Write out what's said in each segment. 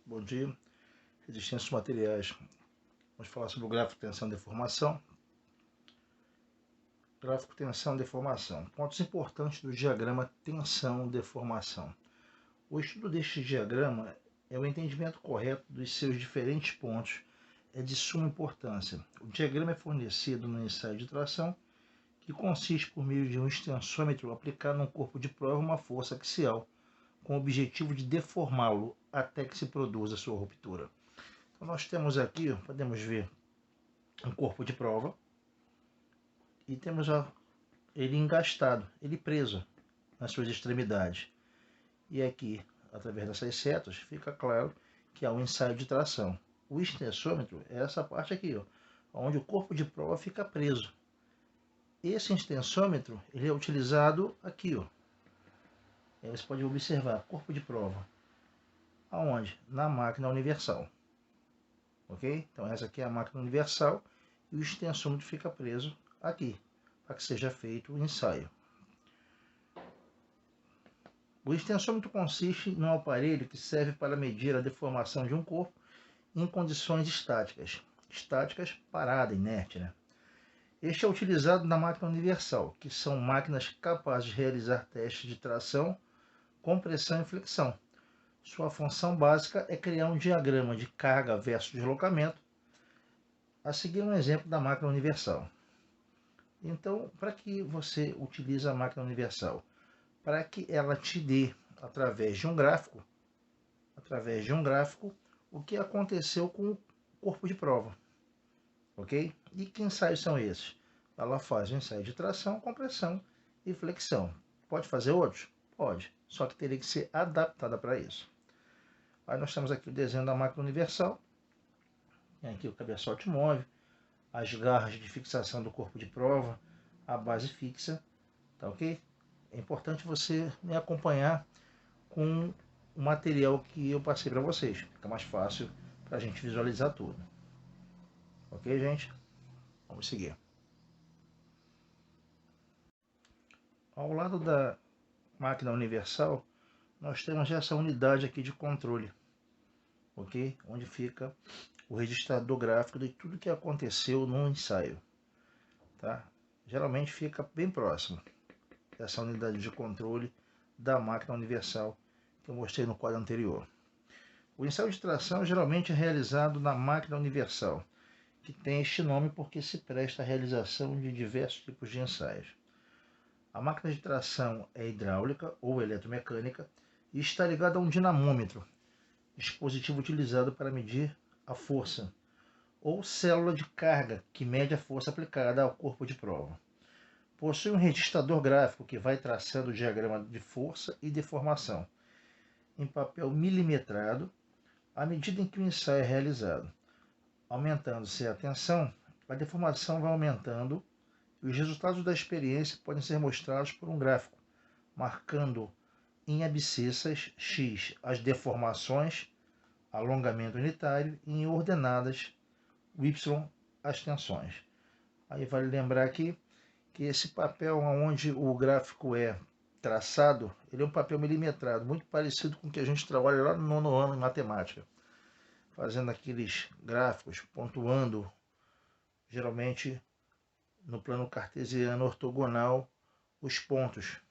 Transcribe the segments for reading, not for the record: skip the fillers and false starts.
Bom dia. Resistência dos materiais. Vamos falar sobre o gráfico tensão-deformação. Gráfico tensão-deformação. Pontos importantes do diagrama tensão-deformação. O estudo deste diagrama é o entendimento correto dos seus diferentes pontos é de suma importância. O diagrama é fornecido no ensaio de tração, que consiste por meio de um extensômetro aplicado num corpo de prova uma força axial, com o objetivo de deformá-lo até que se produza sua ruptura. Então nós temos aqui, podemos ver um corpo de prova e temos ele engastado, ele preso nas suas extremidades. E aqui, através dessas setas, fica claro que há um ensaio de tração. O extensômetro é essa parte aqui, ó, onde o corpo de prova fica preso. Esse extensômetro ele é utilizado aqui, ó. Aí você pode observar, corpo de prova. Aonde? Na máquina universal. Ok? Então essa aqui é a máquina universal e o extensômetro fica preso aqui, para que seja feito o ensaio. O extensômetro consiste num aparelho que serve para medir a deformação de um corpo em condições estáticas parada, inerte, né? Este é utilizado na máquina universal, que são máquinas capazes de realizar testes de tração, compressão e flexão. Sua função básica é criar um diagrama de carga versus deslocamento, a seguir um exemplo da máquina universal. Então, para que você utilize a máquina universal? Para que ela te dê, através de um gráfico, o que aconteceu com o corpo de prova. Ok? E que ensaios são esses? Ela faz um ensaio de tração, compressão e flexão. Pode fazer outros? Pode, só que teria que ser adaptada para isso. Aí nós temos aqui o desenho da máquina universal. Tem aqui o cabeçote móvel, as garras de fixação do corpo de prova, a base fixa, tá ok? É importante você me acompanhar com o material que eu passei para vocês. Fica mais fácil para a gente visualizar tudo. Ok, gente? Vamos seguir. Ao lado da máquina universal, nós temos essa unidade aqui de controle, ok? Onde fica o registrador gráfico de tudo que aconteceu no ensaio, tá? Geralmente fica bem próximo dessa unidade de controle da máquina universal que eu mostrei no quadro anterior. O ensaio de tração geralmente é realizado na máquina universal, que tem este nome porque se presta à realização de diversos tipos de ensaios. A máquina de tração é hidráulica ou eletromecânica e está ligada a um dinamômetro, dispositivo utilizado para medir a força, ou célula de carga, que mede a força aplicada ao corpo de prova. Possui um registrador gráfico que vai traçando o diagrama de força e deformação, em papel milimetrado, à medida em que o ensaio é realizado. Aumentando-se a tensão, a deformação vai aumentando e os resultados da experiência podem ser mostrados por um gráfico, marcando em abscissas X as deformações, alongamento unitário, e em ordenadas Y as tensões. Aí vale lembrar aqui que esse papel onde o gráfico é traçado, ele é um papel milimetrado, muito parecido com o que a gente trabalha lá no nono ano em matemática, fazendo aqueles gráficos, pontuando, geralmente no plano cartesiano ortogonal, os pontos.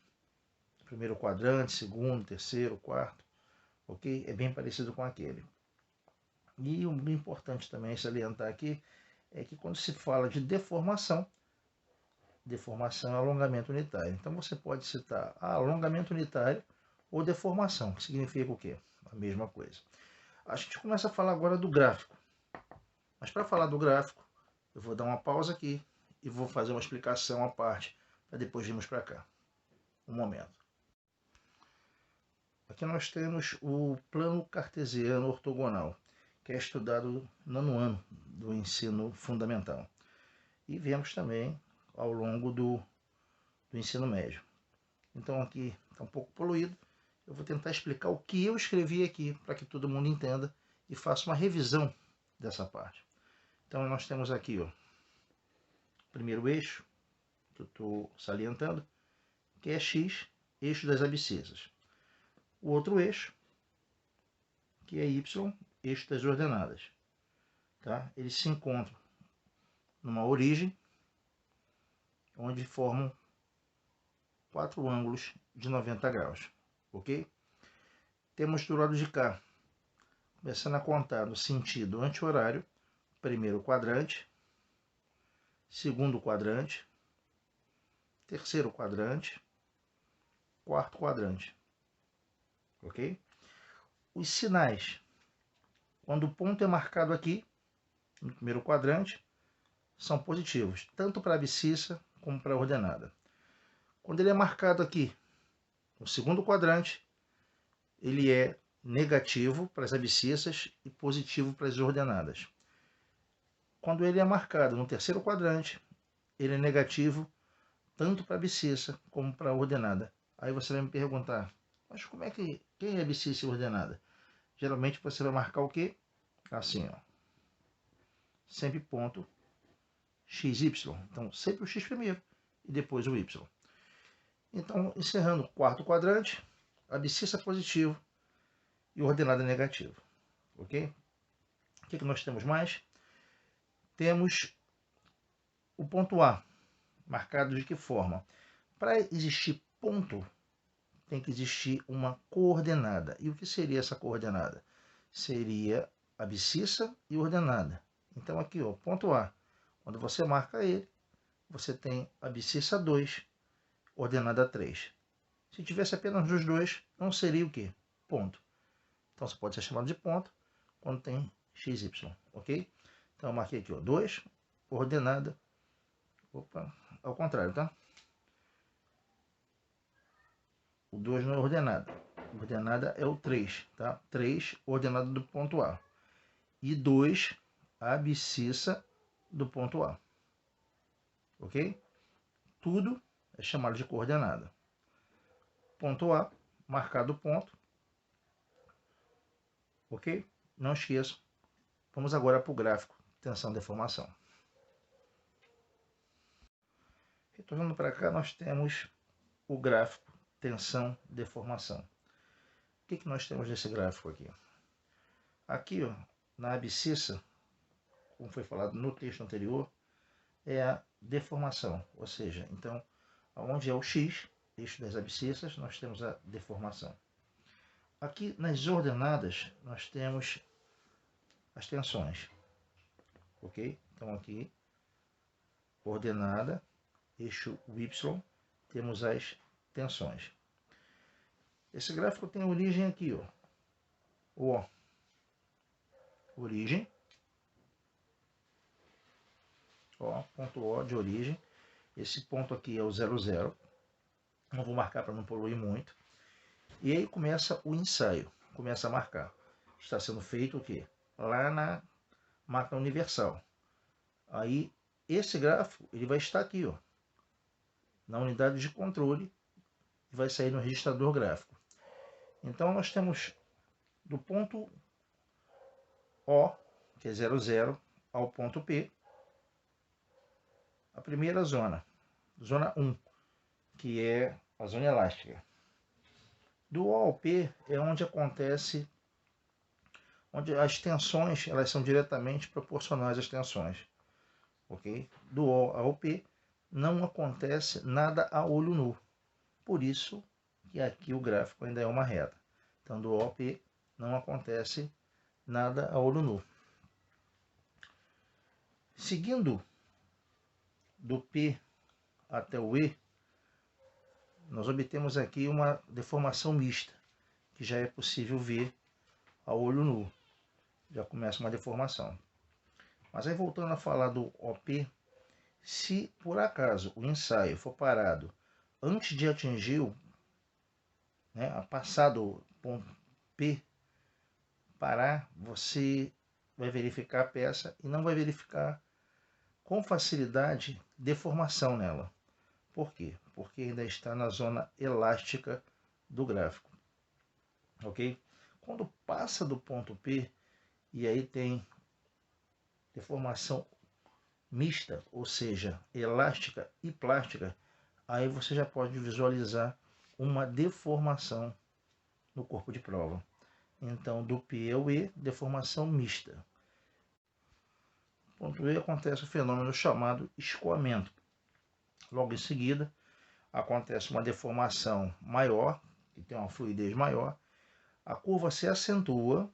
Primeiro quadrante, segundo, terceiro, quarto, ok? É bem parecido com aquele. E o importante também salientar aqui é que quando se fala de deformação é alongamento unitário. Então você pode citar alongamento unitário ou deformação, que significa o quê? A mesma coisa. A gente começa a falar agora do gráfico. Mas para falar do gráfico, eu vou dar uma pausa aqui e vou fazer uma explicação à parte, para depois irmos para cá. Um momento. Aqui nós temos o plano cartesiano ortogonal, que é estudado no nono ano do ensino fundamental. E vemos também ao longo do ensino médio. Então aqui está um pouco poluído. Eu vou tentar explicar o que eu escrevi aqui, para que todo mundo entenda e faça uma revisão dessa parte. Então nós temos aqui, ó, o primeiro eixo, que eu estou salientando, que é X, eixo das abscissas. O outro eixo, aqui é Y, eixo das ordenadas. Tá? Eles se encontram numa origem, onde formam 4 ângulos de 90 graus. Ok? Temos do lado de cá, começando a contar no sentido anti-horário, primeiro quadrante, segundo quadrante, terceiro quadrante, quarto quadrante. Ok? Os sinais, quando o ponto é marcado aqui, no primeiro quadrante, são positivos, tanto para a abscissa como para a ordenada. Quando ele é marcado aqui, no segundo quadrante, ele é negativo para as abscissas e positivo para as ordenadas. Quando ele é marcado no terceiro quadrante, ele é negativo tanto para a abscissa como para a ordenada. Aí você vai me perguntar, mas como é que, quem é abscissa e ordenada? Geralmente você vai marcar o quê? Assim, ó. Sempre ponto XY. Então, sempre o X primeiro e depois o Y. Então, encerrando o quarto quadrante, abscissa positivo e ordenada negativo. Ok? O que nós temos mais? Temos o ponto A, marcado de que forma? Para existir ponto, tem que existir uma coordenada. E o que seria essa coordenada? Seria abscissa e ordenada. Então aqui, ó, ponto A, quando você marca ele, você tem abscissa 2, ordenada 3. Se tivesse apenas os dois, não seria o quê? Ponto. Então você pode ser chamado de ponto quando tem xy, ok? Então eu marquei aqui, ó, 2, ordenada, opa, ao contrário, tá? O 2 não é ordenada. Ordenada é o 3, tá? 3, ordenada do ponto A. E 2, abscissa do ponto A. Ok? Tudo é chamado de coordenada. Ponto A, marcado o ponto. Ok? Não esqueçam. Vamos agora para o gráfico tensão-deformação. Retornando para cá, nós temos o gráfico tensão-deformação. O que nós temos nesse gráfico aqui? Aqui, ó, na abscissa, como foi falado no texto anterior, é a deformação, ou seja, então, onde é o X, eixo das abscissas, nós temos a deformação. Aqui nas ordenadas, nós temos as tensões, ok? Então aqui, ordenada, eixo Y, temos as tensões. Esse gráfico tem origem aqui, ó, O, origem, ó, ponto O de origem. Esse ponto aqui é o 0, 0. Não vou marcar para não poluir muito. E aí começa o ensaio, começa a marcar. Está sendo feito o quê? Lá na máquina universal. Aí esse gráfico ele vai estar aqui, ó, na unidade de controle, e vai sair no registrador gráfico. Então nós temos do ponto O, que é 0, 0, ao ponto P, a primeira zona, zona 1, que é a zona elástica. Do O ao P é onde acontece, onde as tensões elas são diretamente proporcionais às tensões. Ok? Do O ao P não acontece nada a olho nu. Por isso que aqui o gráfico ainda é uma reta. Então do O ao P não acontece nada a olho nu. Seguindo do P até o E, nós obtemos aqui uma deformação mista, que já é possível ver a olho nu. Já começa uma deformação. Mas aí voltando a falar do OP, se por acaso o ensaio for parado antes de atingir a passar do ponto P, parar, você vai verificar a peça e não vai verificar com facilidade deformação nela. Por quê? Porque ainda está na zona elástica do gráfico. Ok? Quando passa do ponto P, e aí tem deformação mista, ou seja, elástica e plástica, aí você já pode visualizar uma deformação no corpo de prova. Então, do P ao E, deformação mista. No ponto E acontece o fenômeno chamado escoamento. Logo em seguida, acontece uma deformação maior, que tem uma fluidez maior, a curva se acentua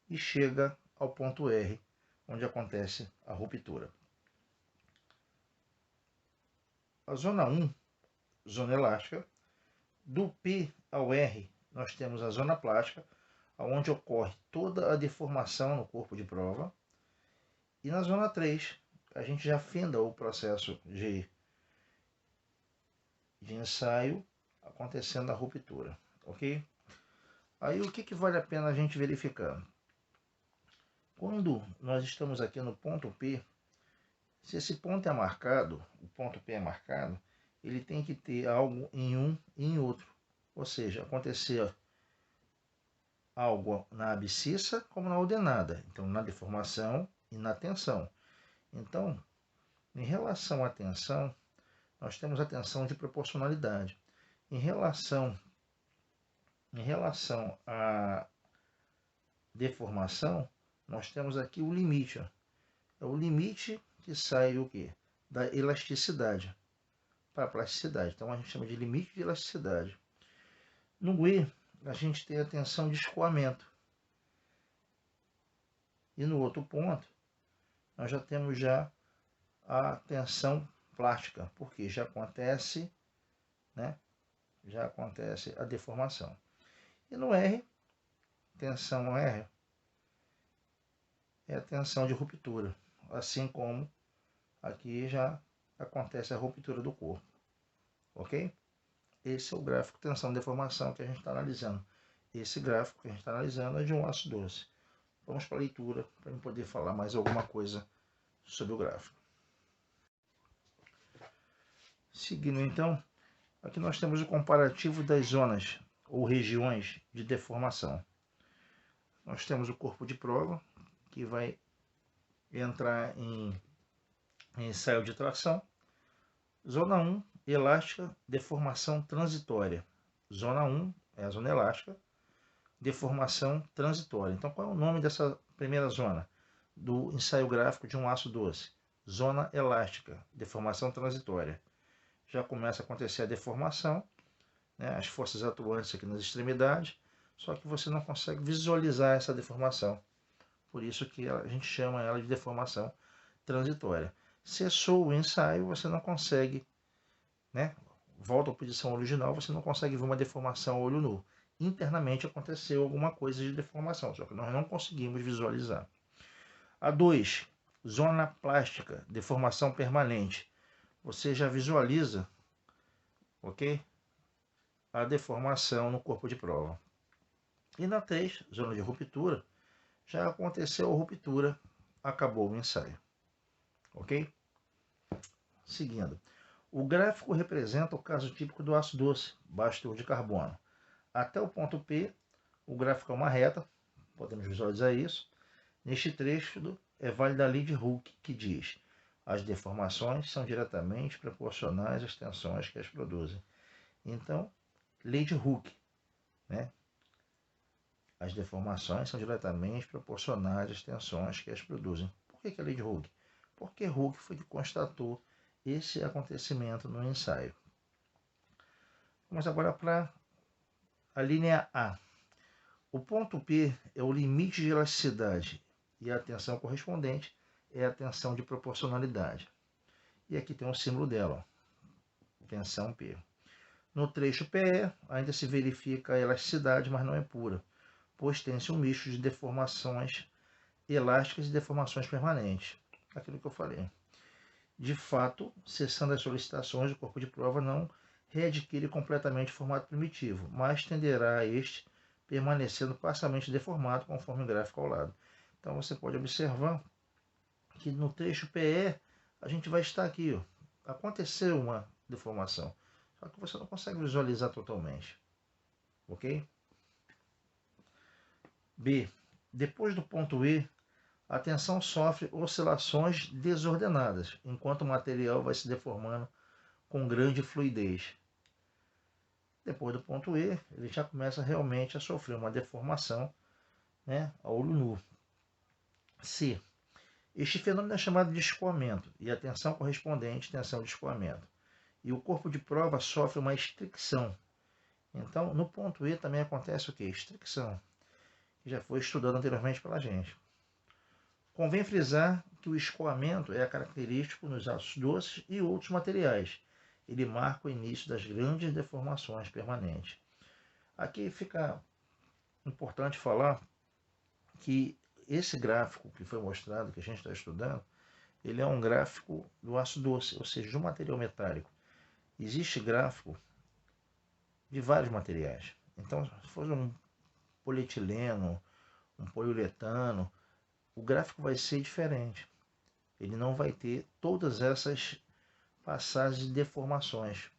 e chega ao ponto R, onde acontece a ruptura. A zona 1, zona elástica, do P ao R, nós temos a zona plástica, onde ocorre toda a deformação no corpo de prova. E na zona 3, a gente já finda o processo de ensaio acontecendo a ruptura, ok? Aí o que vale a pena a gente verificar? Quando nós estamos aqui no ponto P, se esse ponto é marcado, o ponto P é marcado, ele tem que ter algo em um e em outro. Ou seja, acontecer algo na abscissa como na ordenada. Então, na deformação e na tensão. Então, em relação à tensão, nós temos a tensão de proporcionalidade. Em relação à deformação, nós temos aqui o limite. Ó. É o limite que sai o quê? Da elasticidade para a plasticidade. Então, a gente chama de limite de elasticidade. No E, a gente tem a tensão de escoamento. E no outro ponto, nós já temos a tensão plástica, porque já acontece, né? Já acontece a deformação. E no R, tensão R é a tensão de ruptura, assim como aqui já acontece a ruptura do corpo, ok? Esse é o gráfico tensão-deformação que a gente está analisando. Esse gráfico que a gente está analisando é de um aço doce. Vamos para a leitura, para eu poder falar mais alguma coisa sobre o gráfico. Seguindo então, aqui nós temos o comparativo das zonas ou regiões de deformação. Nós temos o corpo de prova, que vai entrar em ensaio de tração. Zona 1, elástica, deformação transitória. Zona 1 é a zona elástica, deformação transitória. Então, qual é o nome dessa primeira zona? Do ensaio gráfico de um aço doce. Zona elástica, deformação transitória. Já começa a acontecer a deformação, né, as forças atuantes aqui nas extremidades, só que você não consegue visualizar essa deformação. Por isso que a gente chama ela de deformação transitória. Cessou o ensaio, você não consegue, né, volta à posição original, você não consegue ver uma deformação a olho nu. Internamente aconteceu alguma coisa de deformação, só que nós não conseguimos visualizar. A 2, zona plástica, deformação permanente. Você já visualiza, ok? A deformação no corpo de prova. E na 3, zona de ruptura, já aconteceu a ruptura, acabou o ensaio, ok? Seguindo, o gráfico representa o caso típico do aço doce, baixo teor de carbono. Até o ponto P, o gráfico é uma reta, podemos visualizar isso. Neste trecho é válida a lei de Hooke, que diz: as deformações são diretamente proporcionais às tensões que as produzem. Então, lei de Hooke, né? As deformações são diretamente proporcionais às tensões que as produzem. Por que a lei de Hooke? Porque Hooke foi que constatou esse acontecimento no ensaio. Vamos agora para a linha A. O ponto P é o limite de elasticidade e a tensão correspondente é a tensão de proporcionalidade. E aqui tem o símbolo dela, ó, tensão P. No trecho PE ainda se verifica a elasticidade, mas não é pura, pois tem-se um misto de deformações elásticas e deformações permanentes. Aquilo que eu falei. De fato, cessando as solicitações, o corpo de prova não readquire completamente o formato primitivo, mas tenderá a este permanecendo parcialmente deformado, conforme o gráfico ao lado. Então você pode observar que no trecho PE a gente vai estar aqui, ó, aconteceu uma deformação, só que você não consegue visualizar totalmente, ok? B. Depois do ponto E, a tensão sofre oscilações desordenadas, enquanto o material vai se deformando com grande fluidez. Depois do ponto E, ele já começa realmente a sofrer uma deformação, né, a olho nu. C. Este fenômeno é chamado de escoamento, e a tensão correspondente, tensão de escoamento. E o corpo de prova sofre uma estricção. Então, no ponto E também acontece o quê? Estricção, que já foi estudado anteriormente pela gente. Convém frisar que o escoamento é característico nos ácidos doces e outros materiais. Ele marca o início das grandes deformações permanentes. Aqui fica importante falar que esse gráfico que foi mostrado, que a gente está estudando, ele é um gráfico do ácido doce, ou seja, de um material metálico. Existe gráfico de vários materiais. Então, se for um polietileno, um poliuretano, o gráfico vai ser diferente. Ele não vai ter todas essas passagens de deformações.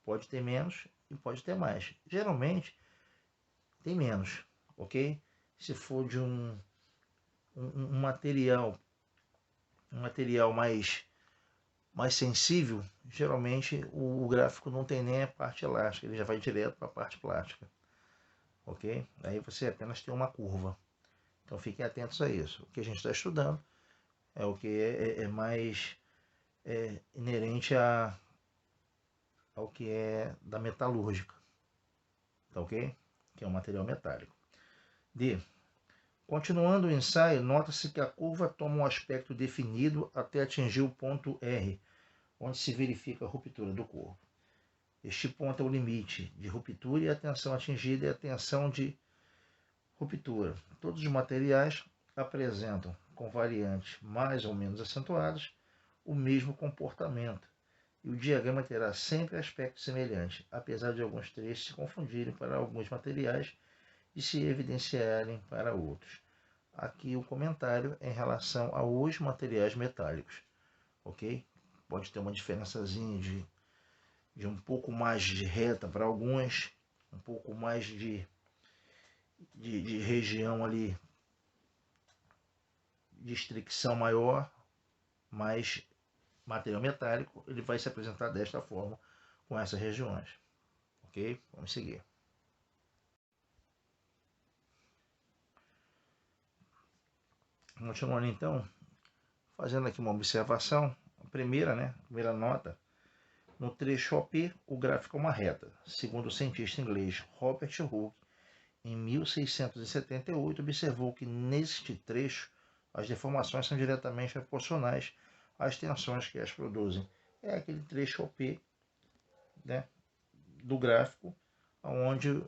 Pode ter menos e pode ter mais. Geralmente, tem menos, ok? Se for de um material mais sensível, geralmente o gráfico não tem nem a parte elástica, ele já vai direto para a parte plástica, ok? Aí você apenas tem uma curva. Então fiquem atentos a isso. O que a gente está estudando é o que é mais inerente ao que é da metalúrgica, tá ok? Que é um material metálico. D. Continuando o ensaio, nota-se que a curva toma um aspecto definido até atingir o ponto R, onde se verifica a ruptura do corpo. Este ponto é o limite de ruptura e a tensão atingida é a tensão de ruptura. Todos os materiais apresentam, com variantes mais ou menos acentuadas, o mesmo comportamento, e o diagrama terá sempre aspecto semelhante, apesar de alguns trechos se confundirem para alguns materiais e se evidenciarem para outros. Aqui o comentário em relação aos materiais metálicos, ok? Pode ter uma diferençazinha de um pouco mais de reta para alguns, um pouco mais de região ali de estricção maior, mas material metálico ele vai se apresentar desta forma com essas regiões, ok? Vamos seguir. Continuando então, fazendo aqui uma observação, a primeira nota, no trecho OP, o gráfico é uma reta. Segundo o cientista inglês Robert Hooke, em 1678, observou que neste trecho as deformações são diretamente proporcionais às tensões que as produzem. É aquele trecho OP, né, do gráfico, onde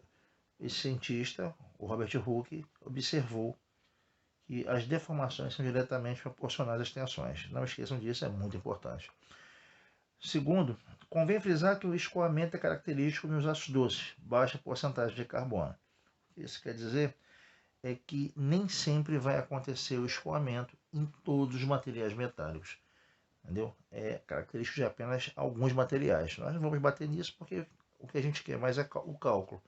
esse cientista, o Robert Hooke, observou que as deformações são diretamente proporcionais às tensões. Não esqueçam disso, é muito importante. Segundo, convém frisar que o escoamento é característico nos ácidos doces, baixa porcentagem de carbono. Isso quer dizer é que nem sempre vai acontecer o escoamento em todos os materiais metálicos, entendeu? É característico de apenas alguns materiais. Nós não vamos bater nisso porque o que a gente quer mais é o cálculo.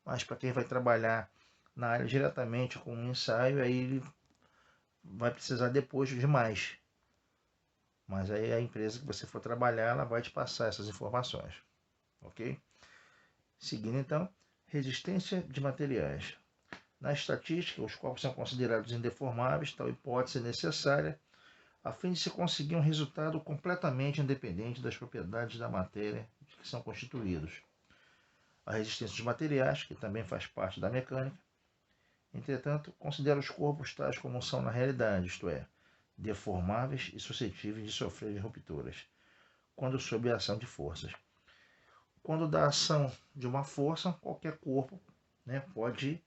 Mas para quem vai trabalhar na área diretamente com um ensaio, aí ele vai precisar depois de mais. Mas aí a empresa que você for trabalhar, ela vai te passar essas informações, ok? Seguindo então, resistência de materiais. Na estatística, os corpos são considerados indeformáveis, tal hipótese é necessária a fim de se conseguir um resultado completamente independente das propriedades da matéria de que são constituídos. A resistência dos materiais, que também faz parte da mecânica, entretanto, considera os corpos tais como são na realidade, isto é, deformáveis e suscetíveis de sofrer rupturas, quando sob a ação de forças. Quando da ação de uma força, qualquer corpo pode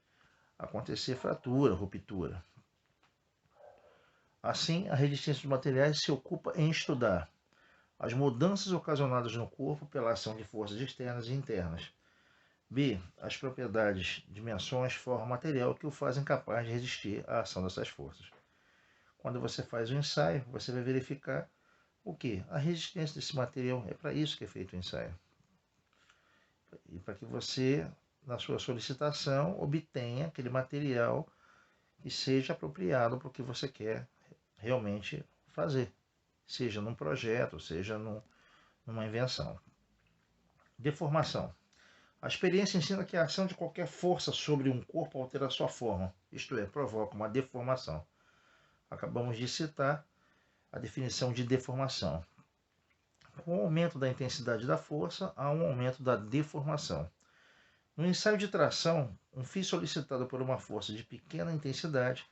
acontecer fratura, ruptura. Assim, a resistência dos materiais se ocupa em estudar as mudanças ocasionadas no corpo pela ação de forças externas e internas. B. As propriedades, dimensões, forma, material que o fazem capaz de resistir à ação dessas forças. Quando você faz o ensaio, você vai verificar o que? A resistência desse material. É para isso que é feito o ensaio. E para que você, na sua solicitação, obtenha aquele material que seja apropriado para o que você quer realmente fazer. Seja num projeto, seja numa invenção. Deformação. A experiência ensina que a ação de qualquer força sobre um corpo altera sua forma, isto é, provoca uma deformação. Acabamos de citar a definição de deformação. Com o aumento da intensidade da força, há um aumento da deformação. No ensaio de tração, um fio solicitado por uma força de pequena intensidade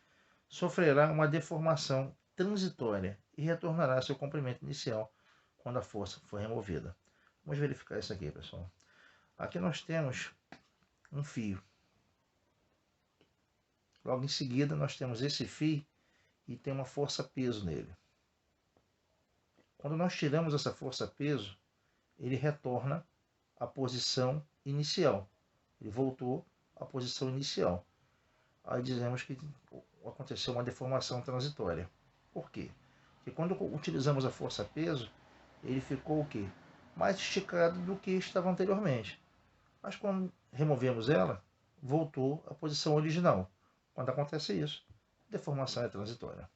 sofrerá uma deformação transitória e retornará ao seu comprimento inicial quando a força for removida. Vamos verificar isso aqui, pessoal. Aqui nós temos um fio. Logo em seguida, nós temos esse fio e tem uma força-peso nele. Quando nós tiramos essa força-peso, ele retorna à posição inicial. Ele voltou à posição inicial. Aí dizemos que aconteceu uma deformação transitória. Por quê? Porque quando utilizamos a força-peso, ele ficou o quê? Mais esticado do que estava anteriormente. Mas quando removemos ela, voltou à posição original. Quando acontece isso, deformação é transitória.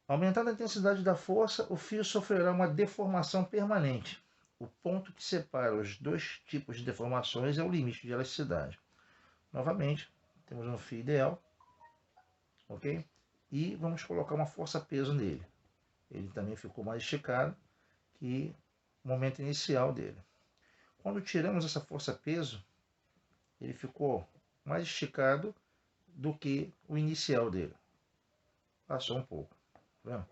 Aumentando a intensidade da força, o fio sofrerá uma deformação permanente. O ponto que separa os dois tipos de deformações é o limite de elasticidade. Novamente, temos um fio ideal, ok? E vamos colocar uma força-peso nele. Ele também ficou mais esticado que o momento inicial dele. Quando tiramos essa força-peso, ele ficou mais esticado do que o inicial dele. Passou um pouco. Tá?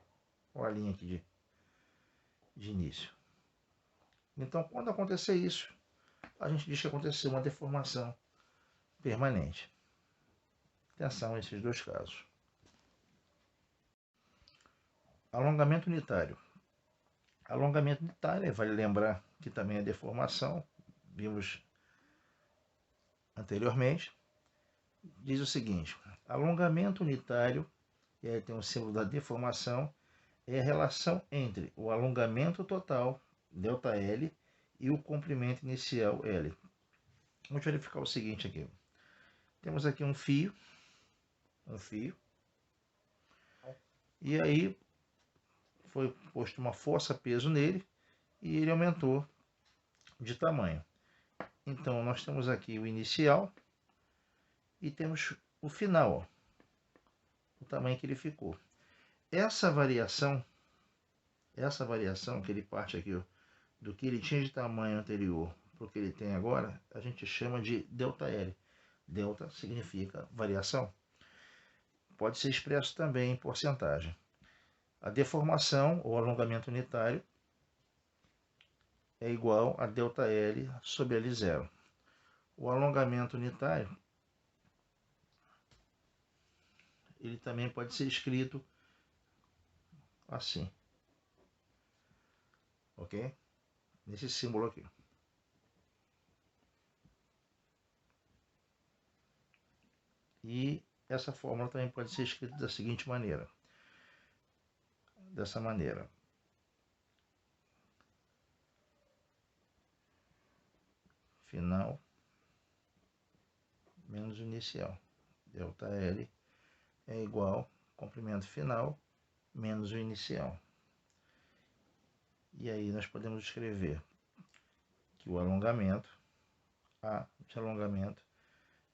Olha a linha aqui de início. Então, quando acontecer isso, a gente diz que aconteceu uma deformação permanente. Atenção a esses dois casos. Alongamento unitário. Alongamento unitário, vale lembrar que também é deformação, vimos anteriormente. Diz o seguinte: alongamento unitário, e aí tem o símbolo da deformação, é a relação entre o alongamento total, ΔL, e o comprimento inicial, L. Vamos verificar o seguinte aqui. Temos aqui um fio, e aí foi posto uma força-peso nele, e ele aumentou de tamanho. Então, nós temos aqui o inicial, e temos o final, ó, o tamanho que ele ficou. Essa variação que ele parte aqui, ó, do que ele tinha de tamanho anterior para o que ele tem agora, a gente chama de ΔL. Delta significa variação. Pode ser expresso também em porcentagem. A deformação ou alongamento unitário é igual a ΔL sobre L0. O alongamento unitário ele também pode ser escrito assim, ok? Nesse símbolo aqui. E essa fórmula também pode ser escrita da seguinte maneira. Dessa maneira. Final menos inicial. ΔL é igual comprimento final menos o inicial. E aí nós podemos escrever que o alongamento, A de alongamento,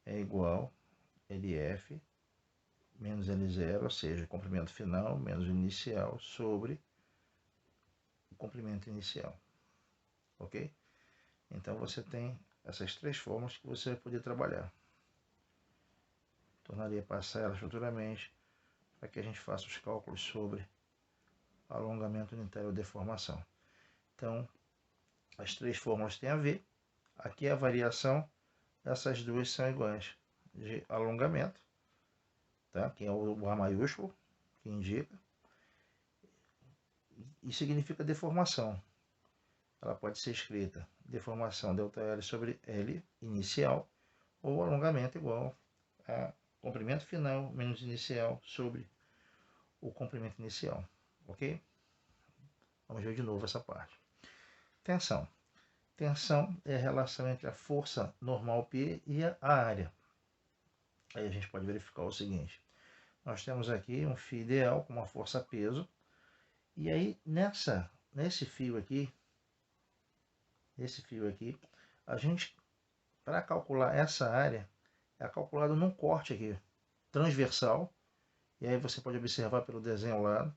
é igual LF menos L0, ou seja, comprimento final menos o inicial sobre o comprimento inicial. Ok? Então você tem essas três formas que você vai poder trabalhar. Tornaria passar elas futuramente para que a gente faça os cálculos sobre alongamento unitário ou deformação. Então, as três fórmulas têm a ver. Aqui é a variação, essas duas são iguais de alongamento, tá? Que é o A maiúsculo, que indica, e significa deformação. Ela pode ser escrita deformação ΔL sobre L inicial, ou alongamento igual a comprimento final menos inicial sobre o comprimento inicial, ok? Vamos ver de novo essa parte. Tensão. Tensão é a relação entre a força normal P e a área. Aí a gente pode verificar o seguinte. Nós temos aqui um fio ideal com uma força-peso. E aí, nesse fio aqui, A gente, para calcular essa área, é calculado num corte aqui, transversal, e aí você pode observar pelo desenho ao lado,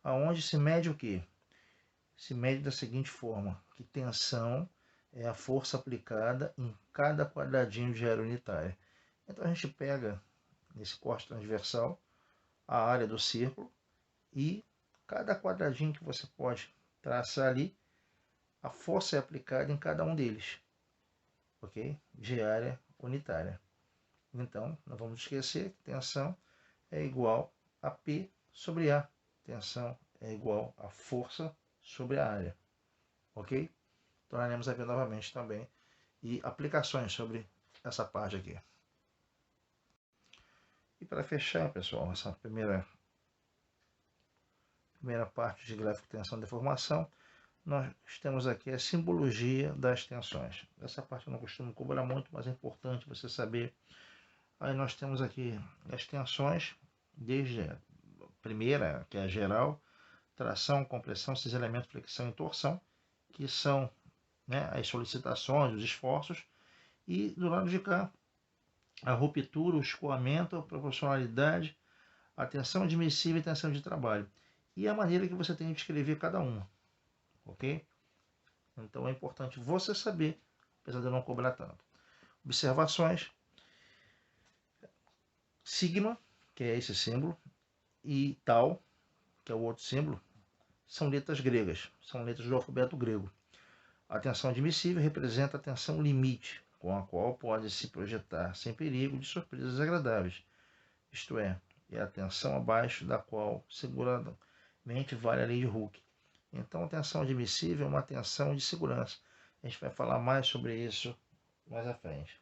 aonde se mede o quê? Se mede da seguinte forma, que tensão é a força aplicada em cada quadradinho de área unitária. Então a gente pega, nesse corte transversal, a área do círculo e cada quadradinho que você pode traçar ali, a força é aplicada em cada um deles, ok? De área unitária. Então, não vamos esquecer que tensão é igual a P sobre A. Tensão é igual a força sobre a área, ok? Tornaremos a ver novamente também e aplicações sobre essa parte aqui. E para fechar, pessoal, essa primeira parte de gráfico de tensão e deformação, nós temos aqui a simbologia das tensões. Essa parte eu não costumo cobrar muito, mas é importante você saber. Aí nós temos aqui as tensões, desde a primeira, que é a geral, tração, compressão, cisalhamento, flexão e torção, que são, né, as solicitações, os esforços, e do lado de cá, a ruptura, o escoamento, a proporcionalidade, a tensão admissível e tensão de trabalho. E a maneira que você tem de escrever cada uma, ok? Então é importante você saber, apesar de eu não cobrar tanto. Observações. Sigma, que é esse símbolo, e Tau, que é o outro símbolo, são letras gregas, são letras do alfabeto grego. A tensão admissível representa a tensão limite, com a qual pode se projetar sem perigo de surpresas agradáveis. Isto é a tensão abaixo da qual seguramente vale a lei de Hooke. Então, a tensão admissível é uma tensão de segurança. A gente vai falar mais sobre isso mais à frente.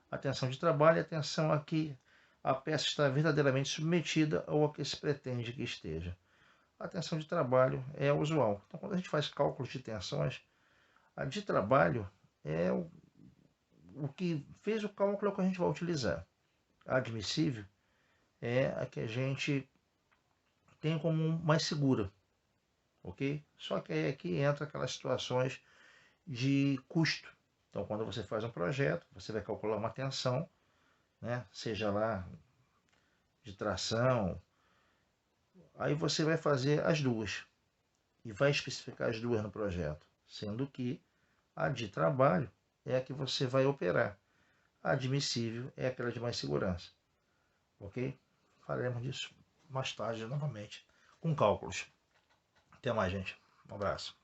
A tensão de trabalho é a tensão a que a peça está verdadeiramente submetida ou a que se pretende que esteja. A tensão de trabalho é a usual. Então, quando a gente faz cálculos de tensões, a de trabalho é o que fez o cálculo que a gente vai utilizar. A admissível é a que a gente tem como mais segura, ok? Só que aí aqui entra aquelas situações de custo. Então, quando você faz um projeto, você vai calcular uma tensão, né? Seja lá de tração, aí você vai fazer as duas e vai especificar as duas no projeto, sendo que a de trabalho é a que você vai operar. A admissível é aquela de mais segurança, ok? Falaremos disso mais tarde novamente com cálculos. Até mais, gente. Um abraço.